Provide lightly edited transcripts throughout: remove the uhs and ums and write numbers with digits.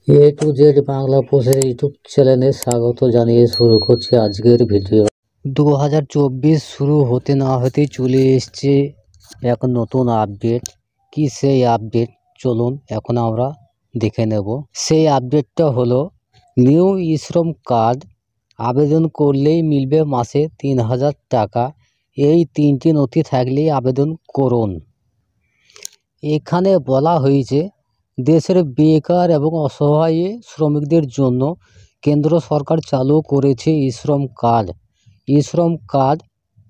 A to Z Bangla পোস্টের YouTube চ্যানেলে স্বাগত জানিয়ে শুরু করছি আজকের ভিডিও। 2024 শুরু হতে না হতেই চলে এসছে এক নতুন আপডেট। কি সেই আপডেট, চলুন এখন আমরা দেখে নেব। সেই আপডেটটা হলো নিউ ই-শ্রম কার্ড আবেদন করলেই মিলবে মাসে 3000 টাকা। এই তিনটি নথি থাকলেই আবেদন করুন। এখানে বলা হয়েছে দেশের বেকার এবং অসহায় শ্রমিকদের জন্য কেন্দ্র সরকার চালু করেছে ই-শ্রম কার্ড। ই-শ্রম কার্ড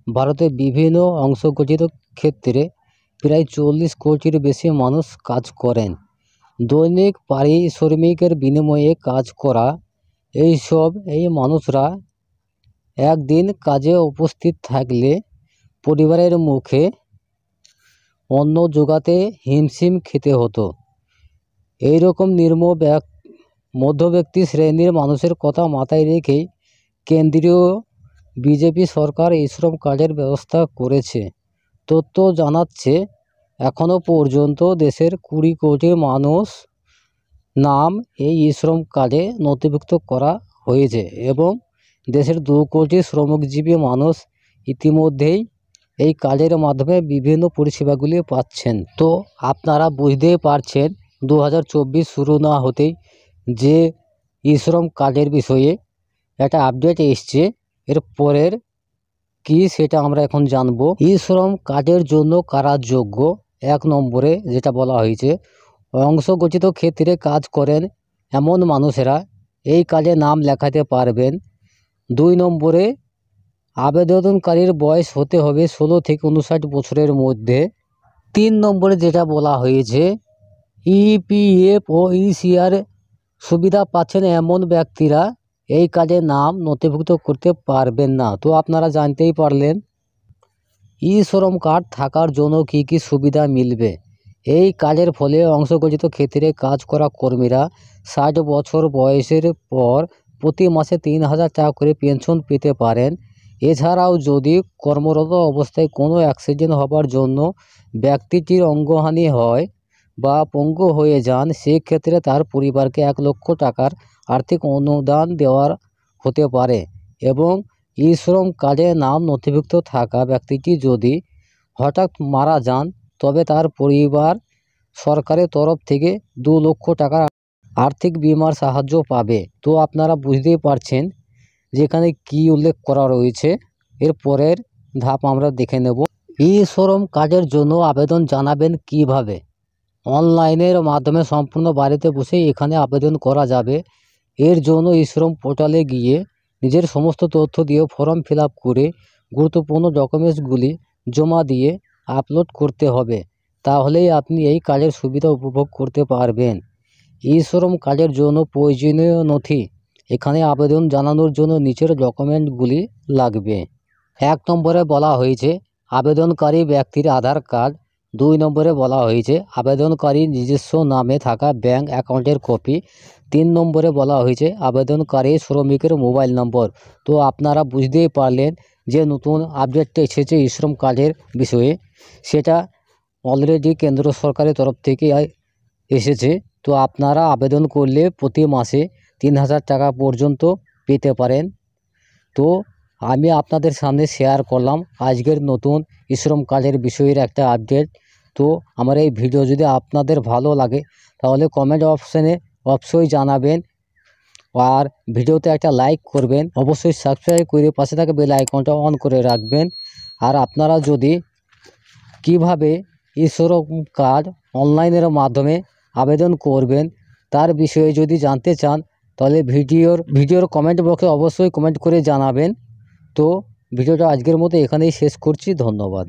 ভারতের বিভিন্ন অংশগঠিত ক্ষেত্রে প্রায় 40 কোটির বেশি মানুষ কাজ করেন। দৈনিক পারিশ্রমিকের বিনিময়ে কাজ করা এই মানুষরা একদিন কাজে উপস্থিত থাকলে পরিবারের মুখে অন্ন জোগাতে হিমশিম খেতে হতো। এইরকম মধ্যবিত্ত শ্রেণীর মানুষের কথা মাথায় রেখেই কেন্দ্রীয় বিজেপি সরকার ই-শ্রম কার্ডের ব্যবস্থা করেছে। তথ্য জানাচ্ছে এখনও পর্যন্ত দেশের 20 কোটি মানুষ নাম এই ই-শ্রম কার্ডে নথিভুক্ত করা হয়েছে এবং দেশের 2 কোটি শ্রমজীবী মানুষ ইতিমধ্যেই এই কার্ডের মাধ্যমে বিভিন্ন পরিষেবাগুলি পাচ্ছেন। তো আপনারা বুঝতেই পারছেন 2024 শুরু না হতেই যে ই-শ্রম কার্ডের বিষয়ে একটা আপডেট এসছে। এর পরের কি সেটা আমরা এখন জানব। ই-শ্রম কার্ডের জন্য কারা যোগ্য? 1 নম্বরে যেটা বলা হয়েছে, অংশগঠিত ক্ষেত্রে কাজ করেন এমন মানুষেরা এই কার্ডে নাম লেখাতে পারবেন। 2 নম্বরে আবেদনকারীর বয়স হতে হবে 16 থেকে 59 বছরের মধ্যে। 3 নম্বরে যেটা বলা হয়েছে, ইপিএফ ও ইসিআর সুবিধা পাচ্ছেন এমন ব্যক্তিরা এই কার্ডে নাম নথিভুক্ত করতে পারবেন না। তো আপনারা জানতেই পারলেন ই-শ্রম কার্ড থাকার জন্য কি কি সুবিধা মিলবে। এই কার্ডের ফলে অংশগঠিত ক্ষেত্রে কাজ করা কর্মীরা 60 বছর বয়সের পর প্রতি মাসে 3000 টাকা করে পেনশন পেতে পারেন। এছাড়াও যদি কর্মরত অবস্থায় কোনো অ্যাক্সিডেন্ট হবার জন্য ব্যক্তিটির অঙ্গহানি হয় বা পঙ্গু হয়ে যান, সেক্ষেত্রে তার পরিবারকে 1 লক্ষ টাকার আর্থিক অনুদান দেওয়ার হতে পারে। এবং ই-শ্রম কার্ডে নাম নথিভুক্ত থাকা ব্যক্তিটি যদি হঠাৎ মারা যান তবে তার পরিবার সরকারের তরফ থেকে 2 লক্ষ টাকার আর্থিক বিমার সাহায্য পাবে। তো আপনারা বুঝতেই পারছেন যেখানে কি উল্লেখ করা রয়েছে। এর পরের ধাপ আমরা দেখে নেব। ই-শ্রম কার্ডের জন্য আবেদন জানাবেন কিভাবে? অনলাইনের মাধ্যমে সম্পূর্ণ বাড়িতে বসেই এখানে আবেদন করা যাবে। এর জন্য ই-শ্রম পোর্টালে গিয়ে নিজের সমস্ত তথ্য দিয়ে ফর্ম ফিল আপ করে গুরুত্বপূর্ণ ডকুমেন্টসগুলি জমা দিয়ে আপলোড করতে হবে। তাহলেই আপনি এই কার্ডের সুবিধা উপভোগ করতে পারবেন। ই-শ্রম কার্ডের জন্য প্রয়োজনীয় নথি। এখানে আবেদন জানানোর জন্য নিচের ডকুমেন্টগুলি লাগবে। 1 নম্বরে বলা হয়েছে আবেদনকারী ব্যক্তির আধার কার্ড। 2 নম্বরে বলা হয়েছে আবেদনকারীর নিজস্ব নামে থাকা ব্যাংক অ্যাকাউন্টের কপি। 3 নম্বরে বলা হয়েছে আবেদনকারী শ্রমিকের মোবাইল নম্বর। তো আপনারা বুঝতেই পারলেন যে নতুন আপডেটটা এসেছে ই-শ্রম কার্ডের বিষয়ে, সেটা অলরেডি কেন্দ্র সরকারের তরফ থেকে এসেছে। তো আপনারা আবেদন করলে প্রতি মাসে 3000 টাকা পর্যন্ত পেতে পারেন। তো আমি আপনাদের সামনে শেয়ার করলাম আজকের নতুন ই-শ্রম কার্ডের বিষয়ের একটা আপডেট। তো আমার এই ভিডিও যদি আপনাদের ভালো লাগে তাহলে কমেন্ট অপশানে অবশ্যই জানাবেন আর ভিডিওতে একটা লাইক করবেন। অবশ্যই সাবস্ক্রাইব করে পাশে থাকা বেল আইকনটা অন করে রাখবেন। আর আপনারা যদি কিভাবে ই-শ্রম কার্ড অনলাইনের মাধ্যমে আবেদন করবেন তার বিষয়ে যদি জানতে চান তাহলে ভিডিওর কমেন্ট বক্সে অবশ্যই কমেন্ট করে জানাবেন। তো ভিডিওটা আজকের মতো এখানেই শেষ করছি। ধন্যবাদ।